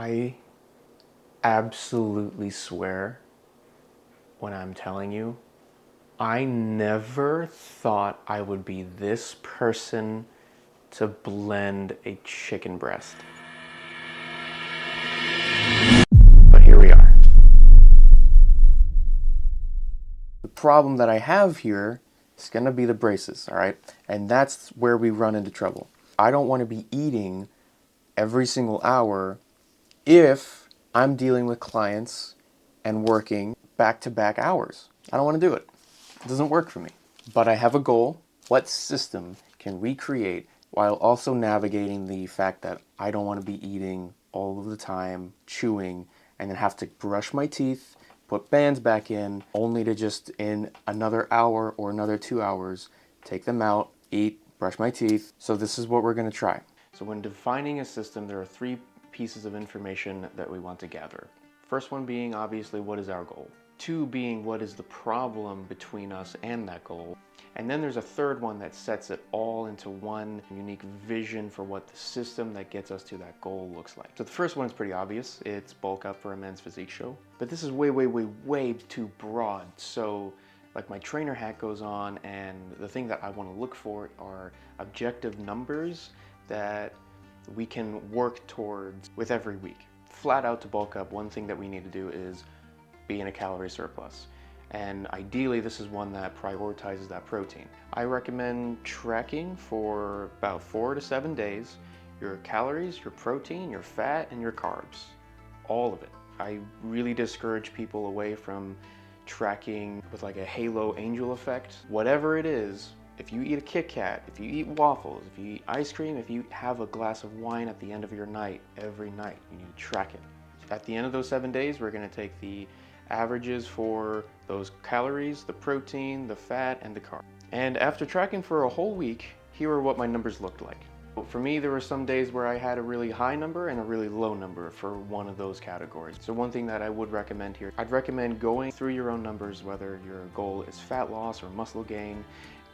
I absolutely swear when I'm telling you, I never thought I would be this person to blend a chicken breast. But here we are. The problem that I have here is gonna be the braces, all right? And that's where we run into trouble. I don't want to be eating every single hour if I'm dealing with clients and working back-to-back hours. I don't want to do it. It doesn't work for me. But I have a goal. What system can we create while also navigating the fact that I don't want to be eating all of the time, chewing, and then have to brush my teeth, put bands back in, only to just in another hour or another 2 hours, take them out, eat, brush my teeth. So this is what we're going to try. So when defining a system, there are 3 pieces of information that we want to gather. First one being, obviously, what is our goal? 2 being, what is the problem between us and that goal? And then there's a third one that sets it all into one unique vision for what the system that gets us to that goal looks like. So the first one is pretty obvious. It's bulk up for a men's physique show. But this is way too broad. So like my trainer hat goes on, and the thing that I want to look for are objective numbers that we can work towards with every week. Flat out to bulk up, one thing that we need to do is be in a calorie surplus. And ideally, this is one that prioritizes that protein. I recommend tracking for about 4 to 7 days, your calories, your protein, your fat, and your carbs. All of it. I really discourage people away from tracking with like a halo angel effect. Whatever it is, if you eat a Kit Kat, if you eat waffles, if you eat ice cream, if you have a glass of wine at the end of your night, every night, you need to track it. At the end of those 7 days, we're gonna take the averages for those calories, the protein, the fat, and the carb. And after tracking for a whole week, here are what my numbers looked like. For me, there were some days where I had a really high number and a really low number for one of those categories. So one thing that I would recommend here, I'd recommend going through your own numbers, whether your goal is fat loss or muscle gain,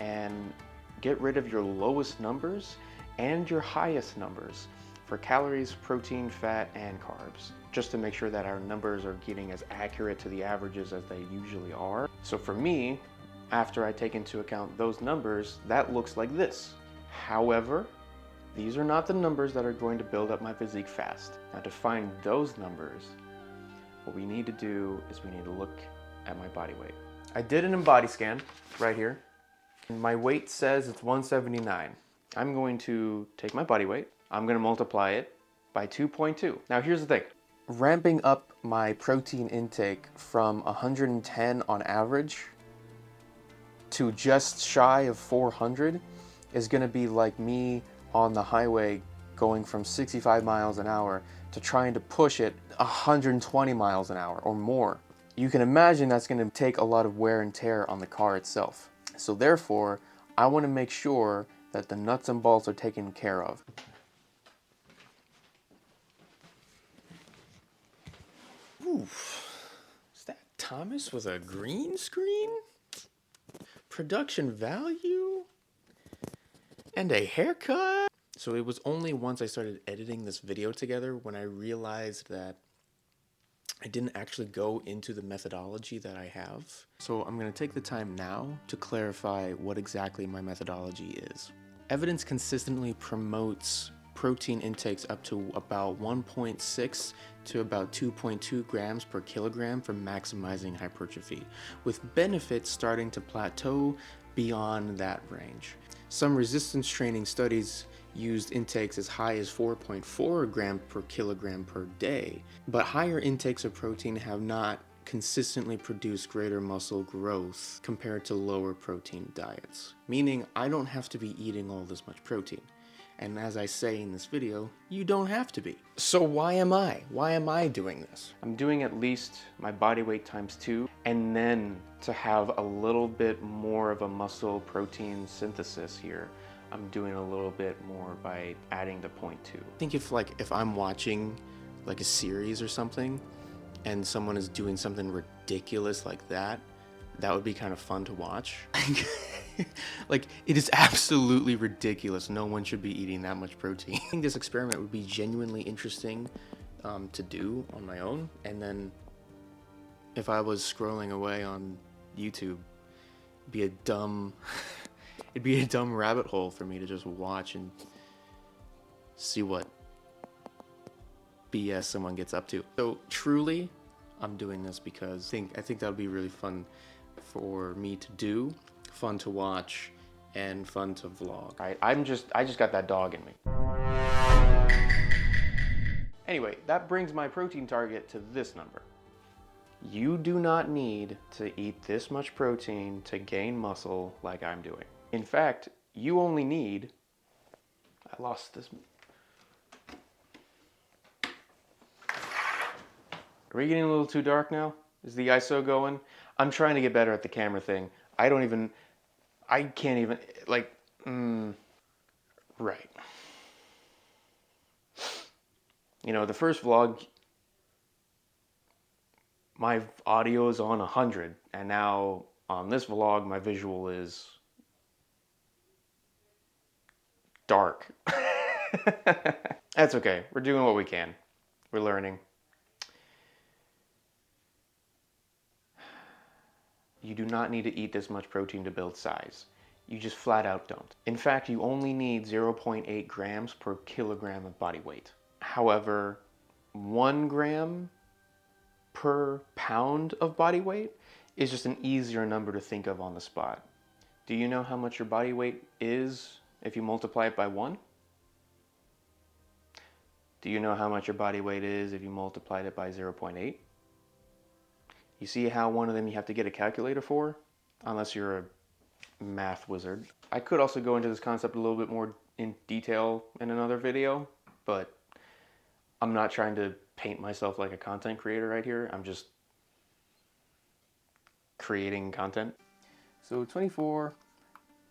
and get rid of your lowest numbers and your highest numbers for calories, protein, fat, and carbs, just to make sure that our numbers are getting as accurate to the averages as they usually are. So for me, after I take into account those numbers, that looks like this. However, these are not the numbers that are going to build up my physique fast. Now to find those numbers, what we need to do is we need to look at my body weight. I did an InBody scan right here. My weight says it's 179. I'm going to take my body weight. I'm going to multiply it by 2.2. Now here's the thing. Ramping up my protein intake from 110 on average to just shy of 400 is going to be like me on the highway going from 65 miles an hour to trying to push it 120 miles an hour or more. You can imagine that's going to take a lot of wear and tear on the car itself. So therefore, I want to make sure that the nuts and bolts are taken care of. Oof. Is that Thomas with a green screen? Production value? And a haircut? So it was only once I started editing this video together when I realized that I didn't actually go into the methodology that I have. So I'm going to take the time now to clarify what exactly my methodology is. Evidence consistently promotes protein intakes up to about 1.6 to about 2.2 grams per kilogram for maximizing hypertrophy, with benefits starting to plateau beyond that range. Some resistance training studies used intakes as high as 4.4 grams per kilogram per day, but higher intakes of protein have not consistently produced greater muscle growth compared to lower protein diets, meaning I don't have to be eating all this much protein. And as I say in this video, you don't have to be. So why am I? Why am I doing this? I'm doing at least my body weight times 2, and then to have a little bit more of a muscle protein synthesis here, I'm doing a little bit more by adding the 0.2. I think if I'm watching like a series or something and someone is doing something ridiculous like that, that would be kind of fun to watch. Like, it is absolutely ridiculous. No one should be eating that much protein. I think this experiment would be genuinely interesting to do on my own, and then if I was scrolling away on YouTube, it'd be a dumb it'd be a dumb rabbit hole for me to just watch and see what BS someone gets up to. So truly, I'm doing this because I think that would be really fun for me to do, fun to watch, and fun to vlog. I just got that dog in me. Anyway, that brings my protein target to this number. You do not need to eat this much protein to gain muscle like I'm doing. In fact, you only need, I lost this. Are we getting a little too dark now? Is the ISO going? I'm trying to get better at the camera thing. I can't even, like, right. You know, the first vlog, my audio is on 100, and now on this vlog, my visual is dark. That's okay. We're doing what we can. We're learning. You do not need to eat this much protein to build size. You just flat out don't. In fact, you only need 0.8 grams per kilogram of body weight. However, 1 gram per pound of body weight is just an easier number to think of on the spot. Do you know how much your body weight is if you multiply it by 1? Do you know how much your body weight is if you multiplied it by 0.8? You see how one of them you have to get a calculator for? Unless you're a math wizard. I could also go into this concept a little bit more in detail in another video, but I'm not trying to paint myself like a content creator right here. I'm just creating content. So 24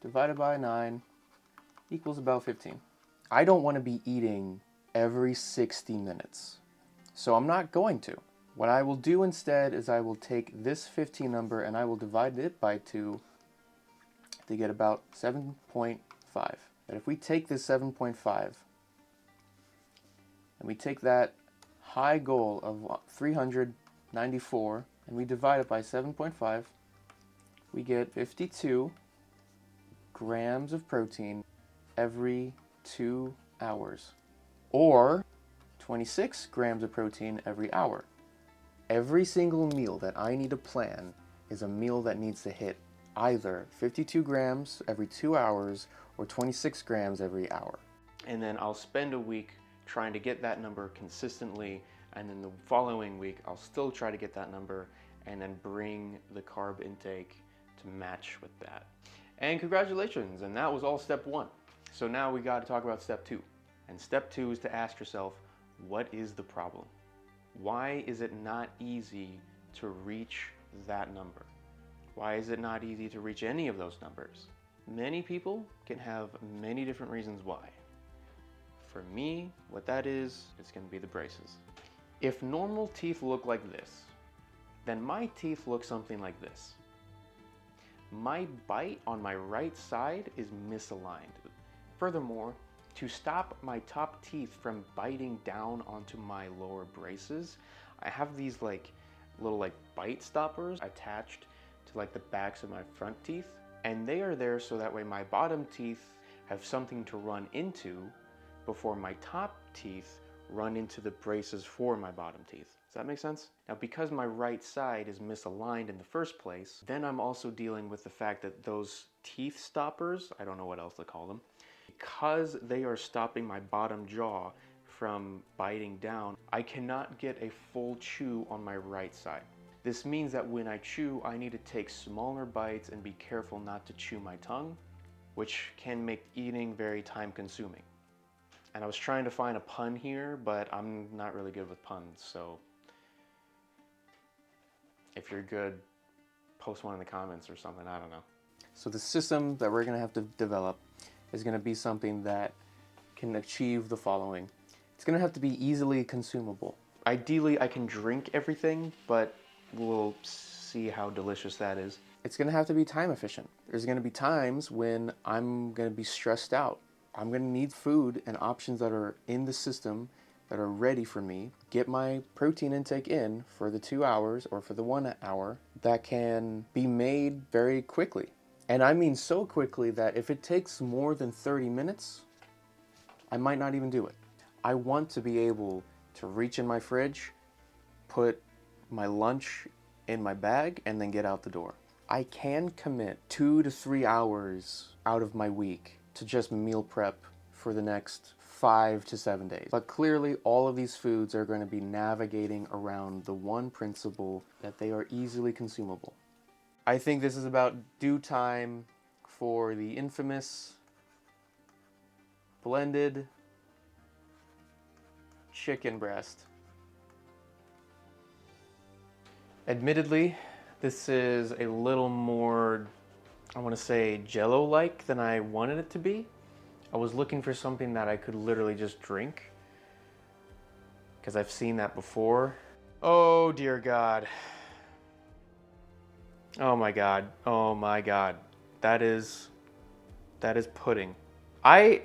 divided by 9 equals about 15. I don't want to be eating every 60 minutes, so I'm not going to. What I will do instead is I will take this 15 number and I will divide it by 2 to get about 7.5. And if we take this 7.5 and we take that high goal of 394 and we divide it by 7.5, we get 52 grams of protein every 2 hours, or 26 grams of protein every hour. Every single meal that I need to plan is a meal that needs to hit either 52 grams every 2 hours or 26 grams every hour. And then I'll spend a week trying to get that number consistently, and then the following week I'll still try to get that number and then bring the carb intake to match with that. And congratulations, and that was all step 1. So now we got to talk about step 2. And step 2 is to ask yourself, what is the problem? Why is it not easy to reach that number? Why is it not easy to reach any of those numbers? Many people can have many different reasons why. For me, what that is, it's going to be the braces. If normal teeth look like this, then my teeth look something like this. My bite on my right side is misaligned. Furthermore, to stop my top teeth from biting down onto my lower braces, I have these little bite stoppers attached to the backs of my front teeth, and they are there so that way my bottom teeth have something to run into before my top teeth run into the braces for my bottom teeth. Does that make sense? Now, because my right side is misaligned in the first place, then I'm also dealing with the fact that those teeth stoppers, I don't know what else to call them, because they are stopping my bottom jaw from biting down, I cannot get a full chew on my right side. This means that when I chew, I need to take smaller bites and be careful not to chew my tongue, which can make eating very time consuming. And I was trying to find a pun here, but I'm not really good with puns, so if you're good, post one in the comments or something, I don't know. So the system that we're gonna have to develop is gonna be something that can achieve the following. It's gonna have to be easily consumable. Ideally, I can drink everything, but we'll see how delicious that is. It's gonna have to be time efficient. There's gonna be times when I'm gonna be stressed out. I'm gonna need food and options that are in the system that are ready for me, get my protein intake in for the 2 hours or for the 1 hour, that can be made very quickly. And I mean so quickly that if it takes more than 30 minutes, I might not even do it. I want to be able to reach in my fridge, put my lunch in my bag, and then get out the door. I can commit 2 to 3 hours out of my week to just meal prep for the next 5 to 7 days. But clearly, all of these foods are going to be navigating around the one principle that they are easily consumable. I think this is about due time for the infamous blended chicken breast. Admittedly, this is a little more, I want to say, Jello-like than I wanted it to be. I was looking for something that I could literally just drink, because I've seen that before. Oh dear God. Oh my God. Oh my God. That is pudding. I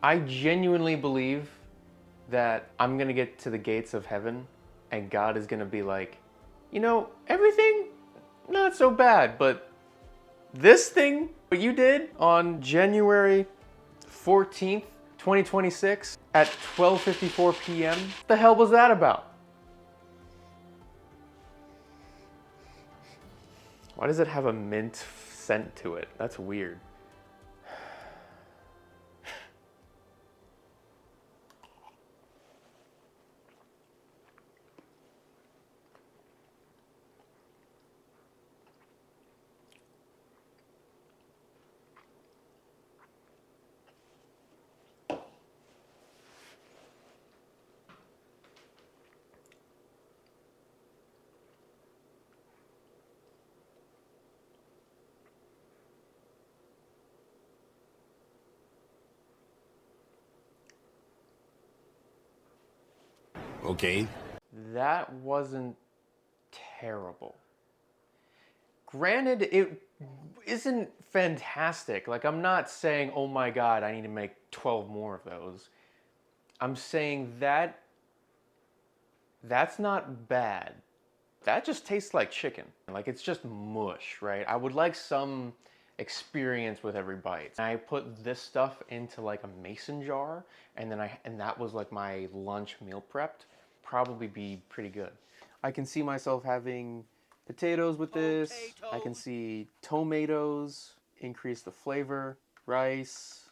genuinely believe that I'm gonna get to the gates of heaven and God is gonna be like, you know, everything not so bad, but this thing, what you did on January 14th, 2026 at 12:54 p.m., what the hell was that about? Why does it have a mint scent to it? That's weird. Okay. That wasn't terrible. Granted, it isn't fantastic. Like, I'm not saying, oh my God, I need to make 12 more of those. I'm saying that that's not bad. That just tastes like chicken. Like, it's just mush, right? I would like some experience with every bite. I put this stuff into like a mason jar, and that was like my lunch meal prepped. Probably be pretty good. I can see myself having potatoes with this. I can see tomatoes increase the flavor, rice,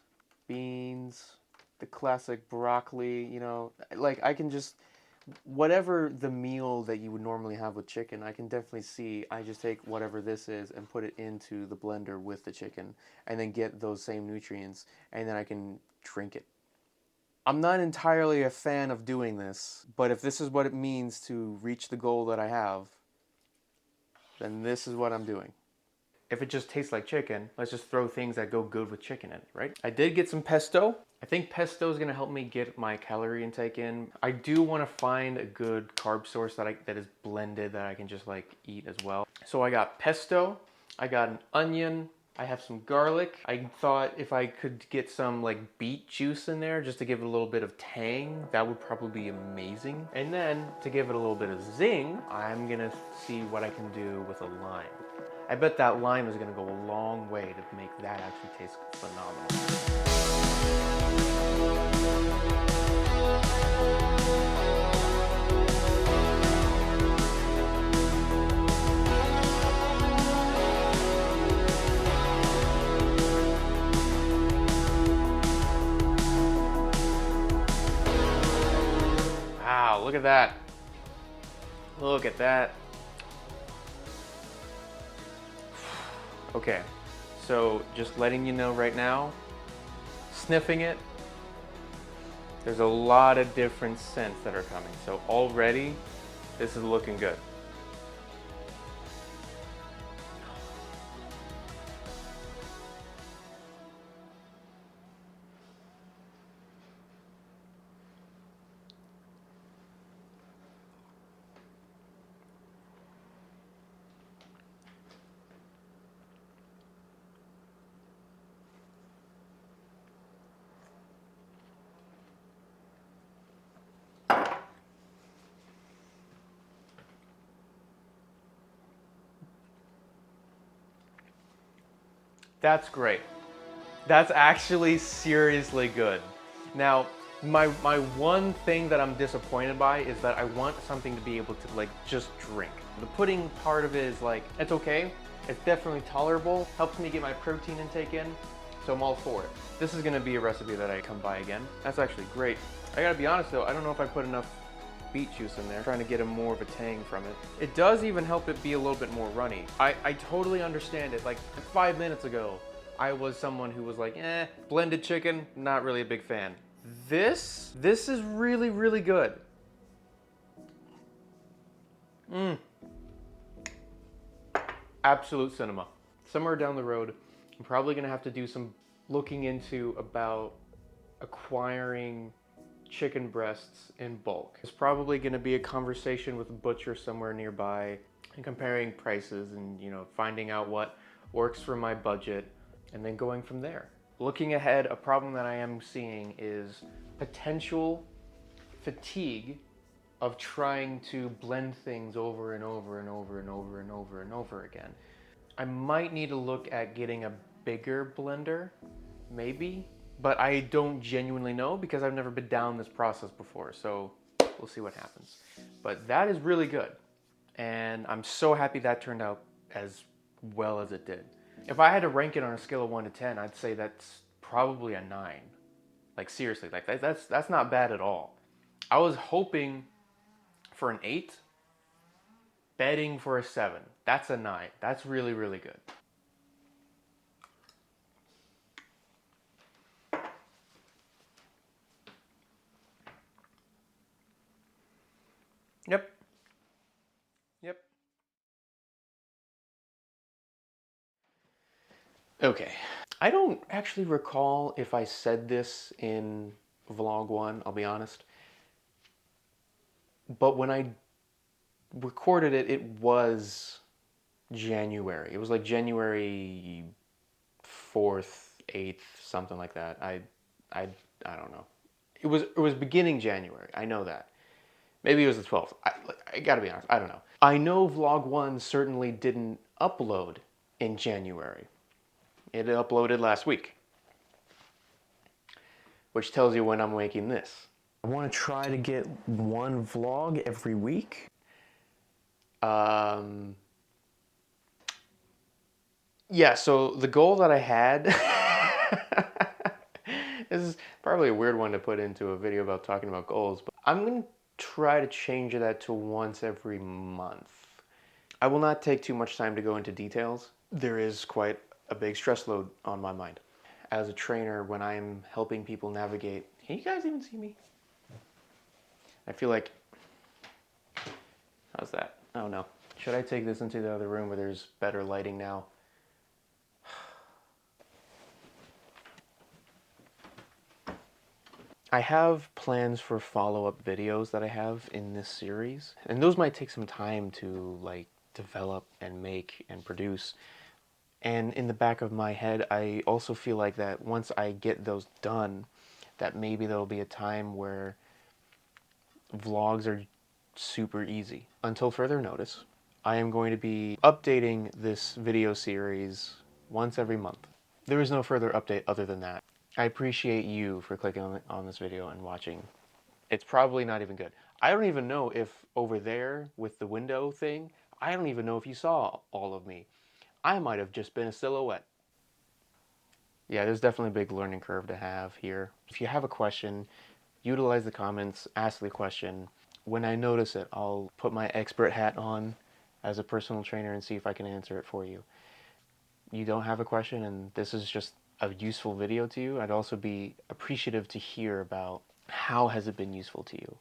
beans, the classic broccoli, you know, like I can just whatever the meal that you would normally have with chicken, I can definitely see I just take whatever this is and put it into the blender with the chicken and then get those same nutrients and then I can drink it. I'm not entirely a fan of doing this, but if this is what it means to reach the goal that I have, then this is what I'm doing. If it just tastes like chicken, let's just throw things that go good with chicken in it, right? I did get some pesto. I think pesto is gonna help me get my calorie intake in. I do wanna find a good carb source that is blended that I can just like eat as well. So I got pesto, I got an onion, I have some garlic. I thought if I could get some like beet juice in there just to give it a little bit of tang, that would probably be amazing. And then to give it a little bit of zing, I'm gonna see what I can do with a lime. I bet that lime is gonna go a long way to make that actually taste phenomenal. Wow, look at that. Look at that. Okay, so just letting you know right now, sniffing it, there's a lot of different scents that are coming. So already, this is looking good. That's great. That's actually seriously good. Now, my one thing that I'm disappointed by is that I want something to be able to like just drink. The pudding part of it is like, it's okay. It's definitely tolerable. Helps me get my protein intake in, so I'm all for it. This is gonna be a recipe that I come by again. That's actually great. I gotta be honest though, I don't know if I put enough beet juice in there, trying to get a more of a tang from it. It does even help it be a little bit more runny. I totally understand it. Like 5 minutes ago, I was someone who was like, blended chicken, not really a big fan. This is really, really good. Absolute cinema. Somewhere down the road, I'm probably gonna have to do some looking into about acquiring chicken breasts in bulk. It's probably going to be a conversation with a butcher somewhere nearby and comparing prices and, you know, finding out what works for my budget and then going from there. Looking ahead, a problem that I am seeing is potential fatigue of trying to blend things over and over and over and over and over and over again. I might need to look at getting a bigger blender, maybe, but I don't genuinely know because I've never been down this process before, so we'll see what happens. But that is really good, and I'm so happy that turned out as well as it did. If I had to rank it on a scale of 1 to 10, I'd say that's probably a 9. Like seriously, like that's not bad at all. I was hoping for an 8, betting for a 7. That's a 9. That's really, really good. Yep. Yep. Okay. I don't actually recall if I said this in vlog 1, I'll be honest. But when I recorded it, it was January. It was like January 4th, 8th, something like that. I don't know. It was beginning January. I know that. Maybe it was the 12th. I gotta be honest, I don't know. I know vlog 1 certainly didn't upload in January. It uploaded last week, which tells you when I'm making this. I want to try to get one vlog every week. Yeah, so the goal that I had, this is probably a weird one to put into a video about talking about goals, but I'm going to try to change that to once every month. I will not take too much time to go into details. There is quite a big stress load on my mind. As a trainer, when I'm helping people navigate, can you guys even see me? I feel like, how's that? Oh no. Should I take this into the other room where there's better lighting now? I have plans for follow-up videos that I have in this series, and those might take some time to like develop and make and produce. And in the back of my head, I also feel like that once I get those done, that maybe there'll be a time where vlogs are super easy. Until further notice, I am going to be updating this video series once every month. There is no further update other than that. I appreciate you for clicking on this video and watching. It's probably not even good. I don't even know if over there with the window thing, I don't even know if you saw all of me. I might have just been a silhouette. Yeah, there's definitely a big learning curve to have here. If you have a question, utilize the comments, ask the question. When I notice it, I'll put my expert hat on as a personal trainer and see if I can answer it for you. You don't have a question and this is just a useful video to you, I'd also be appreciative to hear about how has it been useful to you.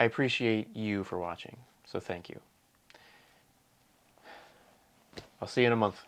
I appreciate you for watching, so thank you. I'll see you in a month.